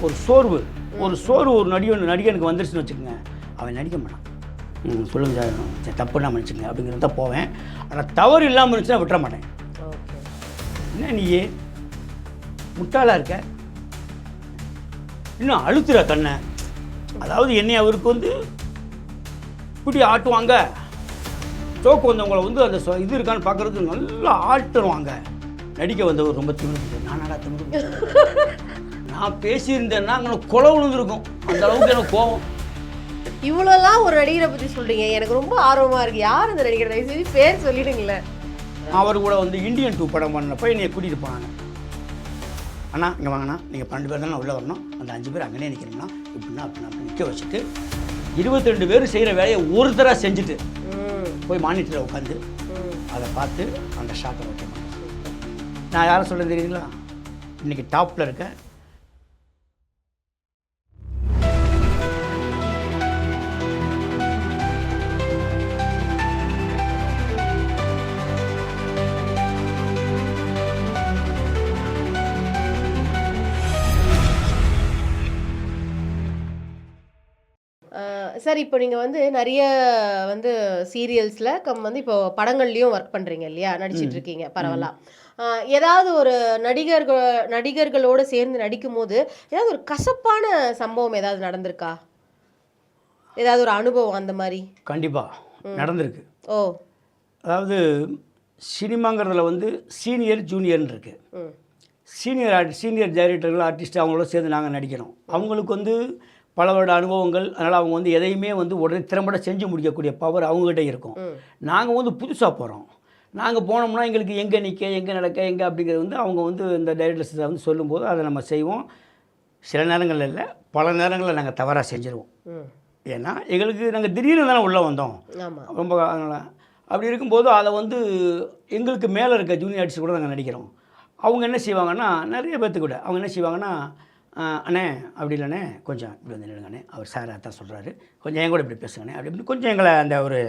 ஒரு சோர்வு ஒரு நடிகனுக்கு வந்துருச்சுன்னு வச்சுக்கோங்க, அவன் நடிக்க மாட்டான். சொல்லுங்க சார், சரி தப்பு இல்லாமல் நினச்சிங்க அப்படிங்கிறது தான் போவேன். ஆனால் தவறு இல்லாமல் இருந்துச்சுன்னா விட்டுற மாட்டேன். என்ன நீ முட்டாளாக இருக்க, இன்னும் அழுத்துற கண்ணை. அதாவது என்னை அவருக்கு வந்து இப்படி ஆட்டுவாங்க, சோக்கு வந்தவங்களை வந்து அந்த இது இருக்கான்னு பார்க்குறதுக்கு நல்லா ஆட்டுருவாங்க. நடிக்க வந்தவர் ரொம்ப திமிரு. நானாடா திமிரு? நான் பேசியிருந்தேன்னா அங்கே கொலை விழுந்துருக்கும். அந்த அளவுக்கு எனக்கு கோவம். இவ்வளோலாம் ஒரு நடிகரை பற்றி சொல்கிறீங்க, எனக்கு ரொம்ப ஆர்வமாக இருக்குது. யார் அந்த நடிகர்? தயவுசெய்து பேர் சொல்லிடுங்களேன். அவர் கூட வந்து இந்தியன் 2 படம் பண்ணப்போ என்னை கூட்டிகிட்டு போனாங்க. அண்ணா இங்கே வாங்கண்ணா, நீங்கள் 12 பேர் தானே உள்ளே வரணும், அந்த 5 பேர் அங்கேயே நிற்கிறீங்கன்னா இப்படின்னா அப்படி நிற்க வச்சுட்டு 22 பேர் செய்கிற வேலையை ஒருத்தராக செஞ்சுட்டு போய் மானிட்டரில் உட்காந்து அதை பார்த்து அந்த ஷாட்டை வைக்க மாட்டேன். நான் யாரை சொல்ல தெரியுங்களா? இன்றைக்கி டாப்பில் இருக்க சார், இப்போ நீங்கள் வந்து நிறைய வந்து சீரியல்ஸில் வந்து இப்போ படங்கள்லேயும் ஒர்க் பண்ணுறீங்க இல்லையா, நடிச்சிட்டு இருக்கீங்க பரவாயில்ல. ஏதாவது ஒரு நடிகர்களோடு சேர்ந்து நடிக்கும் போது ஏதாவது ஒரு கசப்பான சம்பவம் ஏதாவது நடந்திருக்கா? ஏதாவது ஒரு அனுபவம் அந்த மாதிரி? கண்டிப்பாக நடந்திருக்கு. ஓ, அதாவது சினிமாங்கிறதுல வந்து சீனியர் ஜூனியர்னு இருக்குது. சீனியர் டைரக்டர்கள் ஆர்டிஸ்ட் அவங்களோட சேர்ந்து நாங்கள் நடிக்கிறோம். அவங்களுக்கு வந்து பல வருட அனுபவங்கள், அதனால் அவங்க வந்து எதையுமே வந்து உடனே திறம்பட செஞ்சு முடிக்கக்கூடிய பவர் அவங்ககிட்ட இருக்கும். நாங்கள் வந்து புதுசாக போகிறோம். நாங்கள் போனோம்னா எங்களுக்கு எங்கே நிற்க, எங்கே நடக்க, எங்கே அப்படிங்கிறது வந்து அவங்க வந்து இந்த டைரக்டர்ஸ் வந்து சொல்லும்போது அதை நம்ம செய்வோம். சில நேரங்களில் இல்லை, பல நேரங்களில் நாங்கள் தவறாக செஞ்சுருவோம். ஏன்னா எங்களுக்கு நாங்கள் திடீர்னு தானே உள்ளே வந்தோம். ரொம்ப அதனால் அப்படி இருக்கும்போது அதை வந்து எங்களுக்கு மேலே இருக்க ஜூனியர் ஆர்டிஸ்ட் கூட நாங்கள் நடிக்கிறோம். அவங்க என்ன செய்வாங்கன்னா, நிறைய பேர்த்து கூட அவங்க என்ன செய்வாங்கன்னா, அண்ணே அப்படி இல்லைண்ணே, கொஞ்சம் இப்படி வந்து நில்லுங்கண்ணே, அவர் சார் அதான் சொல்கிறாரு, கொஞ்சம் என் கூட இப்படி பேசுங்கண்ணே அப்படி இப்படி கொஞ்சம் எங்களை அந்த ஒரு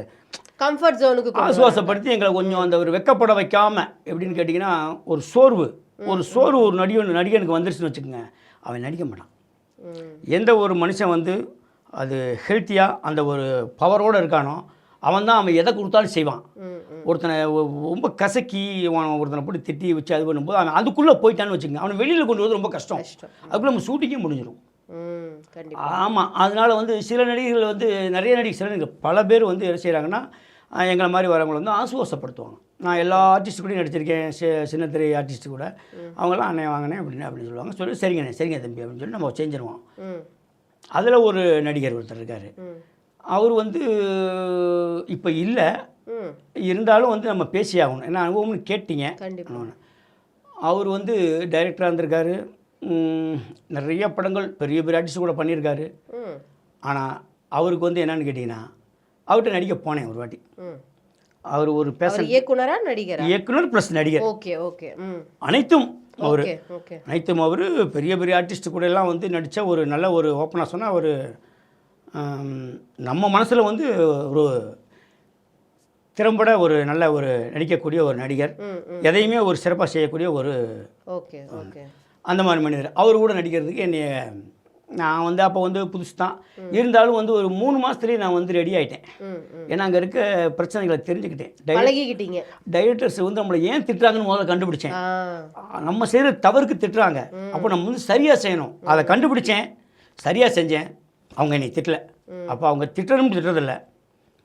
கம்ஃபர்ட் ஜோனுக்கு ஆசுவாசப்படுத்தி எங்களை கொஞ்சம் அந்த ஒரு வெக்கப்பட வைக்காமல், எப்படின்னு கேட்டிங்கன்னா ஒரு சோர்வு ஒரு நடிகனுக்கு வந்துருச்சுன்னு வச்சுக்கோங்க, அவன் நடிக்க மாட்டான். எந்த ஒரு மனுஷன் வந்து அது ஹெல்த்தியாக அந்த ஒரு பவரோடு இருக்கானோ அவன் எதை கொடுத்தாலும் செய்வான். ஒருத்தனை ரொம்ப கசக்கி ஒருத்தனை போட்டு திட்டி வச்சு அது பண்ணும்போது அவன் அதுக்குள்ளே போயிட்டான்னு வச்சுக்கோங்க, அவனை வெளியில் கொண்டு வரது ரொம்ப கஷ்டம். அதுக்குள்ளே நம்ம ஷூட்டிங்கே முடிஞ்சிடும். ஆமாம், அதனால் வந்து சில நடிகர்கள் வந்து சில நடிகர்கள் பல பேர் வந்து என்ன செய்கிறாங்கன்னா, எங்களை மாதிரி வரவங்களை வந்து ஆசுவாசப்படுத்துவாங்க. நான் எல்லா ஆர்டிஸ்ட்டு கூடயும் நடிச்சிருக்கேன், சின்னத்திரை ஆர்டிஸ்ட்டு கூட. அவங்களாம் அண்ணே வாங்கினேன் அப்படின்னு சொல்லுவாங்க. சொல்லி சரிங்க தம்பி அப்படின்னு சொல்லி நம்ம செஞ்சிருவோம். அதில் ஒரு நடிகர் ஒருத்தர் இருக்கார். அவர் வந்து இப்போ இல்லை, இருந்தாலும் வந்து நம்ம பேசி ஆகணும். என்ன அனுபவம்னு கேட்டீங்க. அவர் வந்து டைரக்டராக இருந்திருக்காரு, நிறைய படங்கள் பெரிய ஆர்டிஸ்ட் கூட பண்ணியிருக்காரு. ஆனால் அவருக்கு வந்து என்னன்னு கேட்டிங்கன்னா, அவர்கிட்ட நடிக்க போனேன் ஒரு வாட்டி. அவர் ஒரு இயக்குனர் ப்ளஸ் நடிகர், அனைத்தும் அவர் பெரிய ஆர்டிஸ்ட் கூட எல்லாம் வந்து நடித்த ஒரு நல்ல ஒரு ஓப்பனாக சொன்னால் அவர் நம்ம மனசில் வந்து ஒரு திறம்பட ஒரு நல்ல ஒரு நடிக்கக்கூடிய ஒரு நடிகர், எதையுமே ஒரு சிறப்பாக செய்யக்கூடிய ஒரு அந்த மாதிரி மனிதர். அவர் கூட நடிக்கிறதுக்கு நான் வந்து அப்போ வந்து புதுசு தான், இருந்தாலும் வந்து ஒரு 3 மாதத்துலேயே நான் வந்து ரெடி ஆகிட்டேன். ஏன்னா அங்கே இருக்க பிரச்சனைகளை தெரிஞ்சுக்கிட்டேன். டைரக்டர்ஸ் வந்து நம்மளை ஏன் திட்டுறாங்கன்னு முதல்ல கண்டுபிடிச்சேன். நம்ம செய்கிற தவறுக்கு திட்டுறாங்க, அப்போ நம்ம வந்து சரியாக செய்யணும். அதை கண்டுபிடிச்சேன், சரியாக செஞ்சேன். அவங்க என்னை திட்டலை. அப்போ அவங்க திட்டுறதில்லை,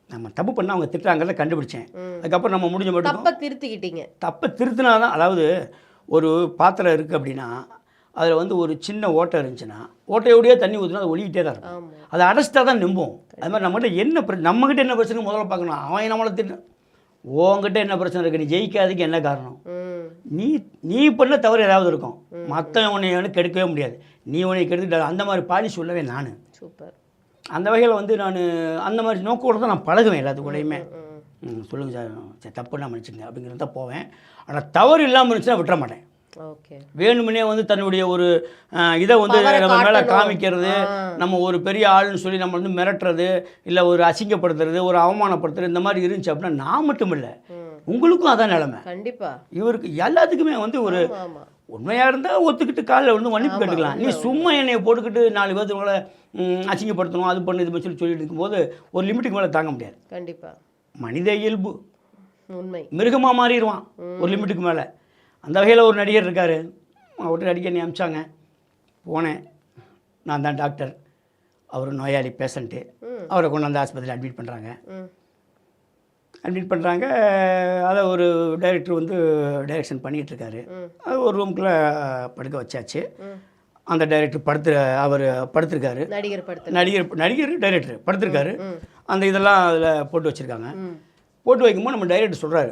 நம்ம தப்பு பண்ணால் அவங்க திட்டுறாங்கிறத கண்டுபிடிச்சேன். அதுக்கப்புறம் நம்ம முடிஞ்ச மட்டும் தப்பை திருத்தினா தான். அதாவது ஒரு பாத்திரம் இருக்குது அப்படின்னா அதில் வந்து ஒரு சின்ன ஓட்டை இருந்துச்சுன்னா ஓட்டையோடையே தண்ணி ஊற்றினா அது ஒழிக்கிட்டே தான் இருக்கும். அதை அடைச்சிட்டா தான் நம்பும். அது மாதிரி நம்மகிட்ட என்ன பிரச்சனை முதல்ல பார்க்கணும். அவன் நம்மளை திட்டு, உங்ககிட்ட என்ன பிரச்சனை இருக்குது, நீ ஜெயிக்காததுக்கு என்ன காரணம், நீ பண்ண தவறு ஏதாவது இருக்கும், மற்ற உன்னை கெடுக்கவே முடியாது, நீ உன்னை கெடுத்துக்கிட்ட. அந்த மாதிரி பாலிசி சொல்லவே நான் அந்த வகையில் வந்து நான் அந்த மாதிரி நோக்கோடு தான் நான் பழகுவேன் எல்லாத்துக்கூடையுமே. சொல்லுங்கள் சார், சரி தப்பு இல்லாமல் நினச்சிங்க அப்படிங்கிறது தான் போவேன். ஆனால் தவறு இல்லாமல் இருந்துச்சுன்னா விட்டுற மாட்டேன். வேணுமுன்னே வந்து தன்னுடைய ஒரு இதை வந்து நம்ம மேலே காமிக்கிறது, நம்ம ஒரு பெரிய ஆளுன்னு சொல்லி நம்ம வந்து மிரட்டுறது, இல்லை ஒரு அசிங்கப்படுத்துறது, ஒரு அவமானப்படுத்துறது, இந்த மாதிரி இருந்துச்சு அப்படின்னா நான் மட்டும் இல்லை, உங்களுக்கும் அதான் நிலைமை. கண்டிப்பாக இவருக்கு எல்லாத்துக்குமே வந்து உண்மையாக இருந்தால் ஒத்துக்கிட்டு காலில் வந்து மன்னிப்பு கேட்டுக்கலாம். நீ சும்மா என்னை போட்டுக்கிட்டு 4 பேர்த்து மேலே அசிங்கப்படுத்தணும், அது பண்ணு இது சொல்லிட்டு இருக்கும்போது ஒரு லிமிட்டுக்கு மேலே தாங்க முடியாது. கண்டிப்பாக மனித இயல்பு, உண்மை. மிருகமாக மாறிடுவான் ஒரு லிமிட்டுக்கு மேலே. அந்த வகையில் ஒரு நடிகர் இருக்கார், அவர்கிட்ட நடிக்க என்னை அனுப்பிச்சாங்க. போனேன், நான் தான் டாக்டர், அவர் நோயாளி பேஷண்ட்டு. அவரை கொண்டு வந்து ஆஸ்பத்திரியில் அட்மிட் பண்ணுறாங்க. அதை ஒரு டைரக்டர் வந்து டைரக்ஷன் பண்ணிகிட்ருக்காரு. அது ஒரு ரூமுக்குள்ளே படுக்க வச்சாச்சு. அந்த டைரக்டர் அவர் படுத்திருக்காரு. நடிகர் டைரக்டர் படுத்திருக்காரு. அந்த இதெல்லாம் அதில் போட்டு வச்சுருக்காங்க. போட்டு வைக்கும்போது நம்ம டைரக்டர் சொல்கிறாரு,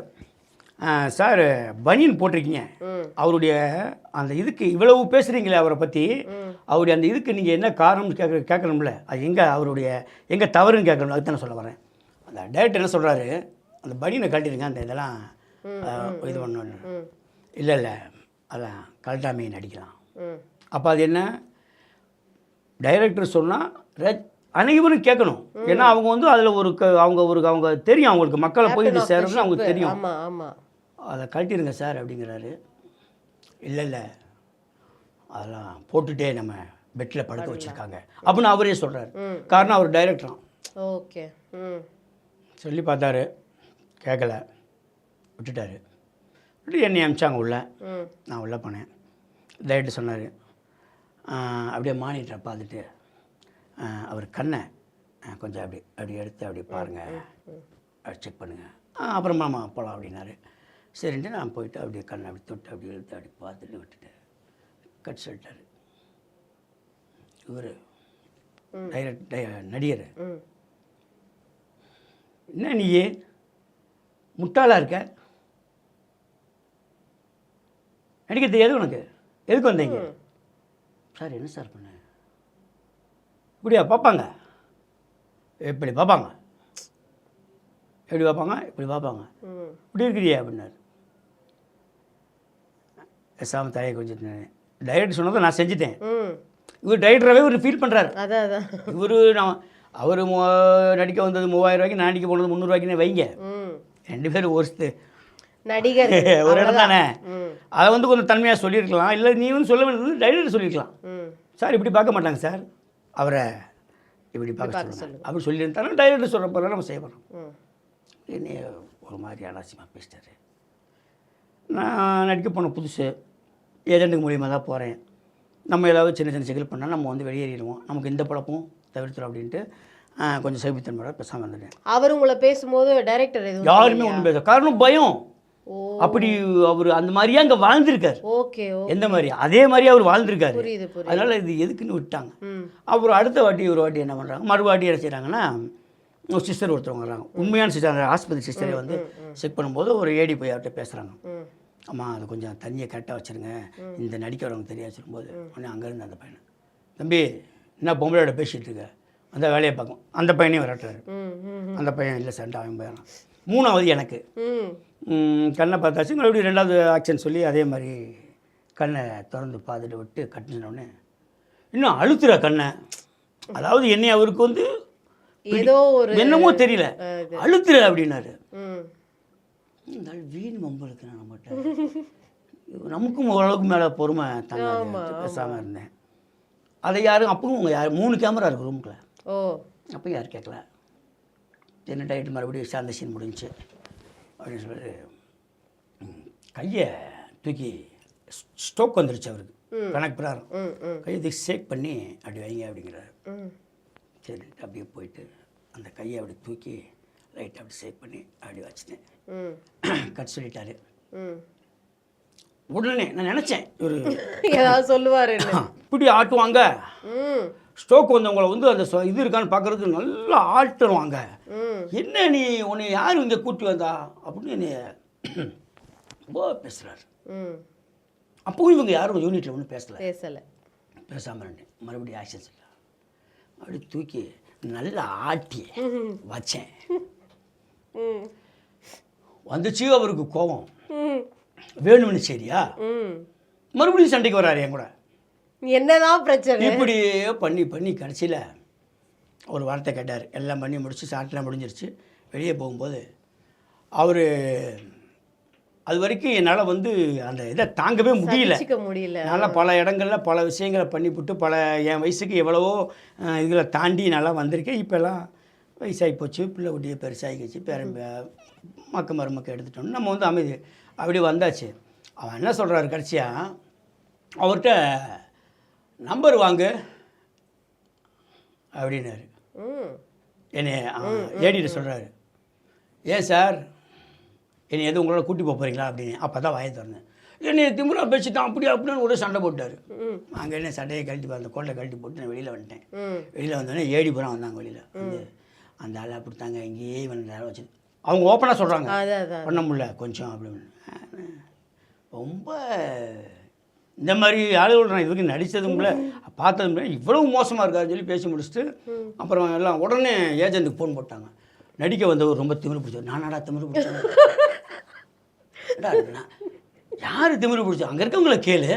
சார் பனியன் போட்டிருக்கீங்க, அவருடைய அந்த இதுக்கு இவ்வளவு பேசுகிறீங்களே அவரை பற்றி, அவருடைய அந்த இதுக்கு நீங்கள் என்ன காரணம்னு கேட்கணும்ல, அது எங்கே தவறுன்னு கேட்கணும், அதுக்கு தானே சொல்ல வரேன். அந்த டைரக்டர் என்ன சொல்கிறாரு, அந்த பனியனை கழட்டிடுங்க, அந்த இதெல்லாம் இது பண்ணணும். இல்லை அதான் கழட்டாமையை நடிக்கலாம். அப்போ அது என்ன, டைரக்டர் சொன்னால் அனைவரும் கேட்கணும். ஏன்னா அவங்க வந்து அதில் அவங்க தெரியும், அவங்களுக்கு மக்களை போய் இது சேரணும்னு அவங்களுக்கு தெரியும். அதை கழட்டிடுங்க சார் அப்படிங்கிறாரு. இல்லை அதெல்லாம் போட்டுகிட்டே நம்ம பெட்டில் படுக்க வச்சுருக்காங்க அப்படின்னு அவரே சொல்கிறாரு. காரணம் அவர் டைரக்டரான். ஓகே, சொல்லி பார்த்தாரு, கேட்கல, விட்டுட்டாரு. என்னை அனுப்பிச்சாங்க உள்ள. நான் உள்ளே போனேன். டைரக்டர் சொன்னார், அப்படியே மானிட்டரை பார்த்துட்டு அவர் கண்ணை கொஞ்சம் அப்படி எடுத்து அப்படி பாருங்கள், அப்படி செக் பண்ணுங்கள், அப்புறமா போகலாம் அப்படின்னாரு. சரின்ட்டு நான் போயிட்டு அப்படியே கண்ணை அப்படி தொட்டு அப்படி எடுத்து அப்படி பார்த்துட்டு விட்டுட்டேன். கட் சொல்லிட்டார். இவர் நடிகர், என்ன நீ முட்டாளாக இருக்க, நடிக்க தெரியாது உனக்கு, எதுக்கு வந்தீங்க? சார் என்ன சார் பண்ண, இப்படியா பார்ப்பாங்க, எப்படி பார்ப்பாங்க, எப்படி பார்ப்பாங்க, இப்படி பார்ப்பாங்க, இப்படி இருக்கிறியா அப்படின்னாரு. பேசாம தலையை கொஞ்சம் டைரக்டர் சொன்னதை நான் செஞ்சுட்டேன். இவர் டைரக்டராகவே ஒரு ஃபீல் பண்ணுறாரு. இவர் அவர் நடிக்க வந்தது 3000 ரூபாய்க்கு, நான் நடிக்க போனது 300 ரூபாய்க்குன்னு வைங்க, 2 பேரும் ஒரு நடிகர் ஒரு இடம் தானே. அதை வந்து கொஞ்சம் தன்மையாக சொல்லியிருக்கலாம். இல்லை நீ வந்து சொல்ல வேண்டியது டைரக்டர் சொல்லியிருக்கலாம். சார் இப்படி பார்க்க மாட்டாங்க சார், அவரை இப்படி பார்க்க சொல்லுங்கள் அப்படி சொல்லியிருந்தாலும் டைரக்டர் சொல்கிற போல நம்ம செய்ய போகிறோம். என்னைய ஒரு மாதிரி அலாசியமாக பேசிட்டாரு. நான் நடிக்க போன புதுசு, ஏஜென்ட்டுக்கு மூலியமாக தான் போகிறேன். நம்ம ஏதாவது சின்ன சின்ன சிக்கல் பண்ணால் நம்ம வந்து வெளியேறிடுவோம், நமக்கு எந்த பழப்பும் தவிர்த்துடும் அப்படின்ட்டு கொஞ்சம் சைபித்தன்மையோட பேசாமல் வந்துட்டேன். அவர் உங்களை பேசும்போது டைரக்டர் யாருமே ஒன்றும் பேச, காரணம் பயம். அப்படி அவர் அந்த மாதிரியே அங்கே வாழ்ந்துருக்காரு. ஓகே, எந்த மாதிரி அதே மாதிரி அவர் வாழ்ந்துருக்காரு. அதனால் இது எதுக்குன்னு விட்டாங்க. அப்புறம் அடுத்த வாட்டி ஒரு வாட்டி என்ன பண்ணுறாங்க, மறுவாட்டி என்ன செய்கிறாங்கன்னா, ஒரு சிஸ்டர் ஒருத்தவங்க வர்றாங்க, உண்மையான சிஸ்டர், அந்த ஆஸ்பத்திரி சிஸ்டரை வந்து செக் பண்ணும்போது ஒரு ஏடி போய் அவர்கிட்ட பேசுகிறாங்க. அம்மா அது கொஞ்சம் தண்ணியை கரெக்டாக வச்சுருங்க, இந்த நடிக்க வரவங்க தெரியாது சொல்லும்போது உடனே அங்கேருந்து அந்த பையனை, தம்பி என்ன பொம்பளையோட பேசிகிட்டு இருக்க, அந்த வேலையை பார்க்கும். அந்த பையனையும் விரட்டுறாரு. அந்த பையன் இல்லை சார் அவன் பையன். 3வது எனக்கு கண்ணை பார்த்தாச்சு. மறுபடியும் 2வது ஆக்ஷன் சொல்லி அதே மாதிரி கண்ணை திறந்து பார்த்துட்டு விட்டு கட்டினோடனே இன்னும் அழுத்துற கண்ணை. அதாவது என்னை அவருக்கு வந்து ஏதோ ஒரு என்னமோ தெரியல, அழுத்துற அப்படின்னாரு. வீண் மம்பளுக்கு நான் நம்மகிட்ட நமக்கும் ஓரளவுக்கு மேலே பொறுமை தாங்க பேசாமல் இருந்தேன். அதை யாரும் அப்பவும் யார் 3 கேமரா இருக்குது ரூமுக்குள்ள. அப்போ யாரும் கேட்கல. என்ன டைட்டு மறுபடியும் அந்த சீன் முடிஞ்சு அப்படின்னு சொல்லிட்டு கையை தூக்கி ஸ்ட்ரோக் வந்துருச்சு அவருக்கு, கணக்கு பிரகாரம் கையை தூக்கி ஷேக் பண்ணி அப்படி வைங்க அப்படிங்கிறாரு. சரி அப்படியே போயிட்டு அந்த கையை அப்படி தூக்கி லைட்டாக அப்படி ஷேக் பண்ணி அப்படி வச்சுட்டேன். கட் சொல்லிட்டாரு. உடனே நான் நினச்சேன் இவர் ஏதாவது சொல்லுவார், இப்படி ஆட்டுவாங்க, ஸ்ட்ரோக் வந்தவங்களை வந்து அந்த இது இருக்கான்னு பார்க்குறதுக்கு நல்லா ஆட்டுருவாங்க, என்ன நீ உன்னை யார் இங்கே கூட்டி வந்தா அப்படின்னு என்னை ரொம்ப பேசுகிறாரு. அப்பவும் இவங்க யாரும் யூனிட்டில் ஒன்றும் பேசாமல் இருந்தேன். மறுபடியும் ஆக்ஷன்ஸ் இல்லை, அப்படி தூக்கி நல்லா ஆட்டி வச்சேன். வந்துச்சு அவருக்கு கோபம், வேணும்னு சரியா மறுபடியும் சண்டைக்கு வர்றாரு என் கூட. என்னதான் பிரச்சனை, இப்படி பண்ணி கடைசியில் ஒரு வார்த்தை கேட்டார். எல்லாம் பண்ணி முடிச்சு ஷார்ட்லாம் முடிஞ்சிருச்சு. வெளியே போகும்போது அவர் அது வரைக்கும் என்னால் வந்து அந்த இதை தாங்கவே முடியல. என்னால் பல இடங்களில் பல விஷயங்களை பண்ணிவிட்டு என் வயசுக்கு எவ்வளவோ இதில் தாண்டி நல்லா வந்திருக்கேன். இப்போல்லாம் வயசாகி போச்சு, பிள்ளை குட்டியை பெருசாகிடுச்சு, மக்க மருமக்க எடுத்துட்டோம், நம்ம வந்து அமைதி அப்படி வந்தாச்சு. அவன் என்ன சொல்கிறாரு கடைசியாக, அவர்கிட்ட நம்பர் வாங்கு அப்படின்னாரு. என்னை ஏடிட்டு சொல்கிறாரு, ஏன் சார் என்னை எதுவும் உங்களோட கூட்டி போகிறீங்களா அப்படின்னு. அப்போ தான் வாயை திறந்தேன். என்னை திமுறா பேசிட்டான் அப்படி அப்படின்னு ஒரு சண்டை போட்டார். அங்கே என்ன சண்டையை கழட்டி அந்த கோட்டை கழட்டி போட்டு நான் வெளியில் வந்துட்டேன். வெளியில் வந்தோடனே ஏடி பூரா வந்தாங்க வெளியில் வந்து, அந்த ஆளை அப்படித்தாங்க இங்கேயே வந்து வச்சு அவங்க ஓப்பனாக சொல்கிறாங்க, பண்ண முடியல கொஞ்சம் அப்படின்னு. ரொம்ப இந்த மாதிரி ஆளுகள் நான் இதுக்கு நடித்ததும் இல்லை பார்த்ததும் இல்லை, இவ்வளவு மோசமாக இருக்காதுன்னு சொல்லி பேசி முடிச்சுட்டு அப்புறம் எல்லாம் உடனே ஏஜென்ட்டுக்கு ஃபோன் போட்டாங்க. நடிக்க வந்தவர் ரொம்ப திமிரு பிடிச்சவர். நானாடா திமிரு பிடிச்சேன்? யார் திமிரு பிடிச்சோம்? அங்கே இருக்கவங்கள கேளு,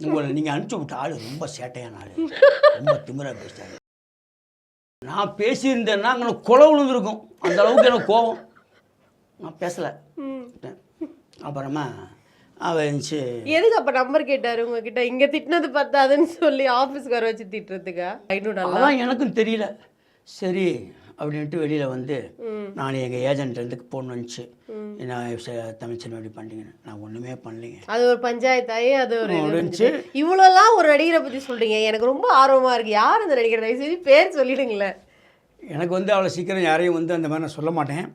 உங்களை நீங்கள் அனுப்பிச்சி விட்ட ஆள் ரொம்ப சேட்டையான ஆள், ரொம்ப திமிராக பேசிட்டாங்க. நான் பேசியிருந்தேன்னா அங்கே கொலை விழுந்துருக்கும், அந்த அளவுக்கு எனக்கு கோபம். நான் பேசலை. அப்புறமா அவன் எதுக்கு அப்போ நம்பர் கேட்டார் உங்ககிட்ட? இங்கே திட்டினது பத்தாதுன்னு சொல்லி ஆஃபீஸ்க்கு வர வச்சு திட்டுறதுக்கா? அதான் எனக்கும் தெரியல. சரி அப்படின்ட்டு வெளியில் வந்து நான் எங்கள் ஏஜென்ட்லேருந்து ஃபோன் வந்துச்சு, நான் தமிழ்ச்சன் எப்படி பண்ணிட்டீங்கன்னு. நான் ஒன்றுமே பண்ணலைங்க. அது ஒரு பஞ்சாயத்தாயே அது ஒரு இருந்துச்சு. இவ்வளோலாம் ஒரு நடிகரை பற்றி சொல்கிறீங்க, எனக்கு ரொம்ப ஆர்வமாக இருக்குது. யார் அந்த நடிகர்? தயவு செஞ்சு பேர் சொல்லிடுங்களேன். எனக்கு வந்து அவ்வளோ சீக்கிரம் யாரையும் வந்து அந்த மாதிரி நான் சொல்ல மாட்டேன்.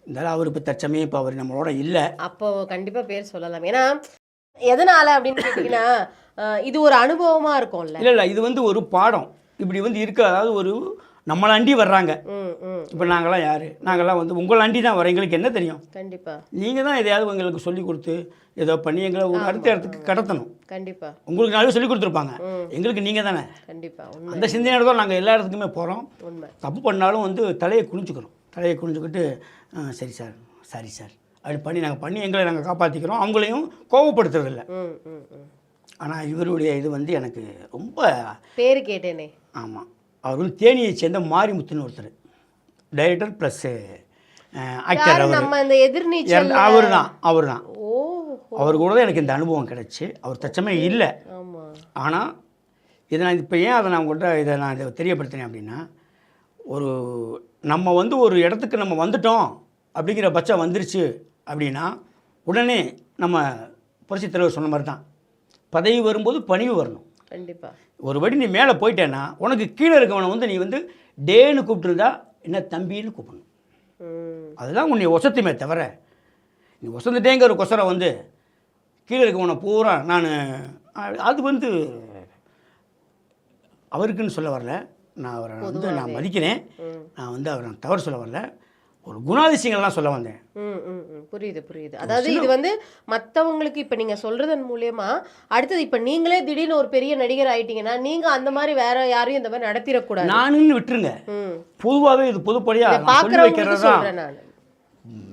இருந்தாலும் அவர் இப்போ தற்சமயம் இப்போ அவர் நம்மளோட இல்லை. அப்போ கண்டிப்பாக பேர் சொல்லலாம். ஏன்னா எதனால் அப்படின்னு கேட்டிங்கன்னா இது ஒரு அனுபவமாக இருக்கும்ல. இல்லை இது வந்து ஒரு பாடம் இப்படி வந்து இருக்க. அதாவது ஒரு நம்மளை அண்டி வர்றாங்க. இப்போ நாங்களாம் யார்? நாங்கள்லாம் வந்து உங்களை அண்டி தான் வரோம். எங்களுக்கு என்ன தெரியும்? கண்டிப்பாக நீங்கள் தான் எதையாவது உங்களுக்கு சொல்லி கொடுத்து ஏதோ பண்ணி எங்களை ஒரு அடுத்த இடத்துக்கு கடத்தணும். கண்டிப்பாக உங்களுக்கு நாளே சொல்லி கொடுத்துருப்பாங்க, எங்களுக்கு நீங்கள் தானே. கண்டிப்பாக அந்த சிந்தனையோட தான் நாங்கள் எல்லா இடத்துக்குமே போகிறோம். தப்பு பண்ணாலும் வந்து தலையை குனிஞ்சுக்கிறோம். தலையை குனிஞ்சுக்கிட்டு சரி சார், சாரி சார் அப்படி பண்ணி நாங்கள் பண்ணி எங்களை நாங்கள் காப்பாற்றிக்கிறோம். அவங்களையும் கோபப்படுத்துறதில்லை. ஆனால் இவருடைய இது வந்து எனக்கு ரொம்ப பேர் கேட்டேனே. ஆமாம், அவர் வந்து தேனியை சேர்ந்த மாரிமுத்துன்னு ஒருத்தர், டைரக்டர் ப்ளஸ் ஆக்டர். அவர் தான் அவர் கூட தான் எனக்கு இந்த அனுபவம் கிடச்சி. அவர் தச்சமே இல்லை. ஆனால் இதை நான் இப்போ ஏன் அதை நான் உங்கள்கிட்ட இதை தெரியப்படுத்தினேன் அப்படின்னா, நம்ம வந்து ஒரு இடத்துக்கு நம்ம வந்துட்டோம் அப்படிங்கிற பட்சம் வந்துருச்சு அப்படின்னா உடனே நம்ம புரட்சித் தலைவர் சொன்ன மாதிரி தான், பதவி வரும்போது பணிவு வரணும். கண்டிப்பாக ஒருபடி நீ மேலே போயிட்டேன்னா உனக்கு கீழே இருக்கவனை வந்து நீ வந்து டேன்னு கூப்பிட்டுருந்தா என்ன தம்பின்னு கூப்பிடணும். அதுதான் உன்னை ஒசத்துமே தவிர நீ ஒசந்துட்டேங்கிற கொசரை வந்து கீழே இருக்கவனை பூரா நான் அது வந்து அவருக்குன்னு சொல்ல வரல. நான் அவரை வந்து நான் மதிக்கிறேன். நான் வந்து அவரை நான் தவறு சொல்ல வரல. ஒரு குணாதிசயங்கள்லாம் சொல்ல வந்தேன். புரியுது. அதாவது இது வந்து மற்றவங்களுக்கு இப்போ நீங்கள் சொல்கிறதன் மூலயமா அடுத்தது இப்போ நீங்களே திடீர்னு ஒரு பெரிய நடிகர் ஆகிட்டீங்கன்னா நீங்கள் அந்த மாதிரி வேற யாரையும் இந்த மாதிரி நடத்திடக்கூடாது. நானுன்னு விட்டுருங்க. பொதுவாகவே இது பொதுப்படியாக பார்க்குறவங்க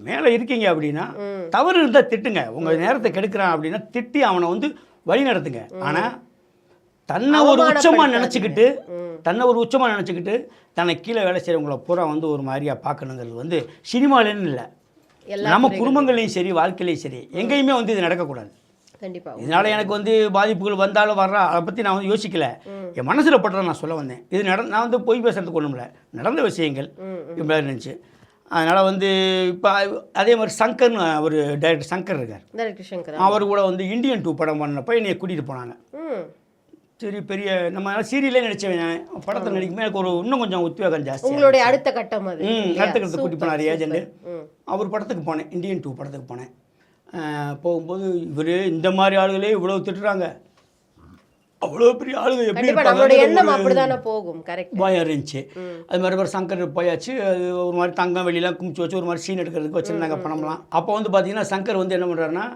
மேலே இருக்கீங்க அப்படின்னா தவறு இருந்தால் திட்டுங்க. உங்கள் நேரத்தை கெடுக்கிறான் அப்படின்னா திட்டி அவனை வந்து வழி நடத்துங்க. ஆனால் தன்னை ஒரு உச்சமாக நினச்சிக்கிட்டு தன்னை கீழே வேலை செய்கிறவங்களை பூரா வந்து ஒரு மாதிரியாக பார்க்கணுங்கிறது வந்து சினிமாலேன்னு இல்லை, நம்ம குடும்பங்களையும் சரி வாழ்க்கையிலையும் சரி எங்கேயுமே வந்து இது நடக்கக்கூடாது. கண்டிப்பாக இதனால் எனக்கு வந்து பாதிப்புகள் வந்தாலும் வர்றா அதை பற்றி நான் வந்து யோசிக்கலை. என் மனசில் பட்டதை நான் சொல்ல வந்தேன். இது நான் வந்து பொய் பேசுறதுக்கு ஒன்றும் இல்லை, நடந்த விஷயங்கள் இப்படி இருந்துச்சு. அதனால் வந்து இப்போ அதே மாதிரி சங்கர்னு ஒரு டைரக்டர் சங்கர் இருக்கார். அவர் கூட வந்து இந்தியன் 2 படம் பண்ணப்போ என்னை கூட்டிகிட்டு போனாங்க. சரி பெரிய நம்ம சீரியலே நடித்தவன் படத்தில் நடிக்குமே எனக்கு ஒரு இன்னும் கொஞ்சம் உத்வேகம் ஜாஸ்தி. உங்களுடைய அடுத்த கட்டம் அடுத்த கட்டத்தை கூட்டி போனார் ஏஜென்ட். அவர் படத்துக்கு போனேன், இந்தியன் 2 படத்துக்கு போனேன். போகும்போது இவர் இந்த மாதிரி ஆளுகளே இவ்வளோ திட்டுறாங்க, அவ்வளோ பெரிய ஆளுங்க எப்படி பயம் இருந்துச்சு. அது மாதிரி ஒரு சங்கர் போயாச்சு. அது ஒரு மாதிரி தங்கம் வெளியெல்லாம் குமிச்சு வச்சு ஒரு மாதிரி சீன் எடுக்கிறதுக்கு வச்சுருந்தாங்க பணம்லாம். அப்போ வந்து பார்த்தீங்கன்னா சங்கர் வந்து என்ன பண்ணுறாருன்னா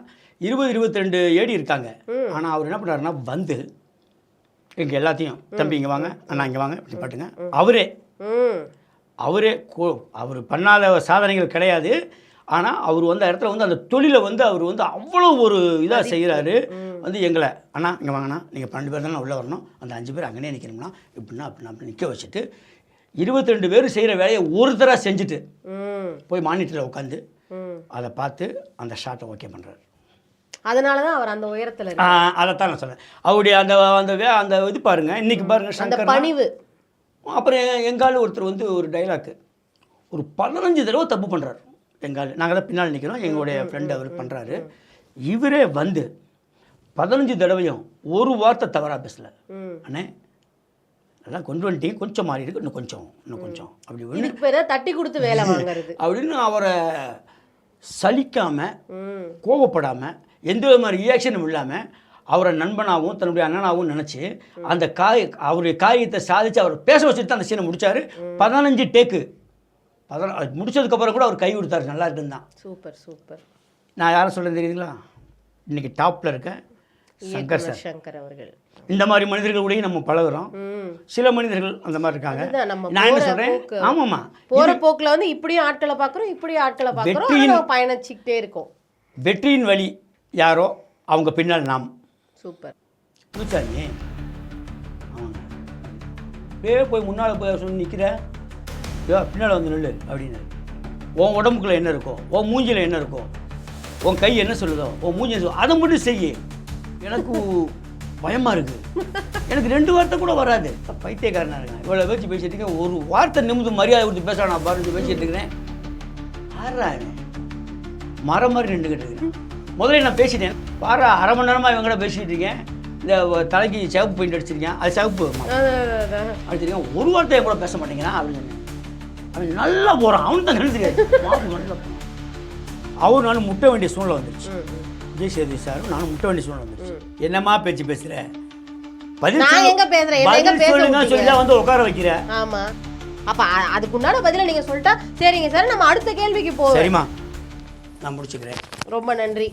20-22 ஏடி இருக்காங்க. ஆனால் அவர் என்ன பண்ணுறாருன்னா வந்து இங்கே எல்லாத்தையும் தம்பி இங்கே வாங்க, அண்ணா இங்கே வாங்க இப்படி பாட்டுங்க. அவர் பண்ணாத சாதனைகள் கிடையாது. ஆனால் அவர் வந்து இடத்துல வந்து அந்த தொழிலை வந்து அவர் வந்து அவ்வளோ ஒரு இதாக செய்கிறாரு. வந்து எங்களை அண்ணா இங்கே வாங்கண்ணா, நீங்கள் 12 பேர் தானே உள்ளே வரணும், அந்த 5 பேர் அங்கேயே நிற்கணும்னா இப்படின்னா அப்படின்னா அப்படி நிற்க வச்சுட்டு 22 பேர் செய்கிற வேலையை ஒருத்தராக செஞ்சுட்டு போய் மானிட்டரில் உட்காந்து அதை பார்த்து அந்த ஷாட்டை ஓகே பண்ணுறாரு. அதனால தான் அவர் அந்த உயரத்துல இருக்காரு. அதைத்தான் நான் சொன்னேன். அவருடைய அந்த அந்த அந்த இது பாருங்க, இன்னைக்கு பாருங்க அந்த சங்கர். பணிவு. அப்புறம் எங்காலும் ஒருத்தர் வந்து ஒரு டைலாக்கு ஒரு 15 தடவை தப்பு பண்ணுறாரு. எங்கால் நாங்கள் தான் பின்னால் நிற்கிறோம், எங்களுடைய ஃப்ரெண்டு அவர் பண்ணுறாரு. இவரே வந்து 15 தடவையும் ஒரு வார்த்தை தவறாக பேசல. அண்ணே அதான் கொண்டு வந்துட்டீங்க, கொஞ்சம் மாறி இருக்கு, இன்னும் கொஞ்சம் அப்படி இதுக்கு பேர் தட்டி கொடுத்து வேலை வாங்குறது அப்படின்னு அவரை சலிக்காமல் கோவப்படாமல் எந்த விதமான ரியாக்ஷனும் இல்லாமல் அவரை நண்பனாகவும் தன்னுடைய அண்ணனாகவும் நினச்சி அந்த அவருடைய காரியத்தை சாதித்து அவர் பேச வச்சுட்டு அந்த சீனை முடித்தார். 15 டேக்கு முடிச்சதுக்கப்புறம் கூட அவர் கை கொடுத்தாரு, நல்லா இருக்குன்னு தான். Super super. நான் யாரை சொல்ல தெரியுதுங்களா? இன்றைக்கி டாப்பில் இருக்க சங்கர் சார். சங்கர் அவர்கள். இந்த மாதிரி மனிதர்கள் கூடயும் நம்ம பழகுறோம். சில மனிதர்கள் அந்த மாதிரி இருக்காங்க. நான் என்ன சொல்கிறேன், ஆமாம்மா, போகிற போக்கில் வந்து இப்படியும் ஆட்களை பார்க்குறோம், இப்படியும் ஆட்களை பார்க்குறோம், பயணிச்சுக்கிட்டே இருக்கோம். வெற்றியின் வழி யாரோ அவங்க பின்னால் நாம். சூப்பர். பூச்சாமி ஆமாங்க, அப்படியே போய் முன்னால் போய் சொல்லி நிற்கிற, பின்னால் வந்து நில்லு அப்படின்னாரு. உன் உடம்புக்குள்ளே என்ன இருக்கோ, உன் மூஞ்சியில் என்ன இருக்கோ, உன் கை என்ன சொல்லுதோ, உன் மூஞ்சி அதை மட்டும் செய்ய. எனக்கு பயமாக இருக்குது, எனக்கு 2 வார்த்தை கூட வராது. பைத்தியக்காரனாக இருக்கேன், இவ்வளோ பேச்சு பேசிட்டு இருக்கேன், ஒரு வார்த்தை நிமிந்து மரியாதை கொடுத்து பேச நான் பாரு பேசிட்டு இருக்கிறேன். ஆறா மரம் மாதிரி நின்றுக்கிட்டு இருக்கிறேன். முதல்ல நான் பேசிட்டேன், பாரு 1/2 மணி நேரமாக இவங்கள்ட பேசிகிட்டு இருக்கேன், இந்த தலைக்கு சிவப்பு பெயிண்ட் அடிச்சிருக்கேன், அது சிவப்பு அடிச்சிருக்கேன், ஒரு வார்த்தை கூட பேச மாட்டேங்கிறான் அப்படின்னு சொன்னேன். அவன் நல்லா போகிறான், அவனு தான் கண்டு தெரியாது, நல்லா போகிறான். அவர் நானும் முட்ட வேண்டிய சூழ்நிலை வந்துருச்சு. விஜய் சேதுபதி சாரும் நானும் முட்ட வேண்டிய சூழ்நிலை வந்துருச்சு. என்னம்மா பேச்சு பேசுகிறேன், பதில் சொல்லுங்க சொல்லி தான் வந்து உட்கார வைக்கிறேன். ஆமா, அப்ப அதுக்கு உண்டான பதில நீங்க சொல்லிட்டா சரிங்க சார், நம்ம அடுத்த கேள்விக்கு போவோம். சரிம்மா, நான் முடிச்சுக்கிறேன். ரொம்ப நன்றி.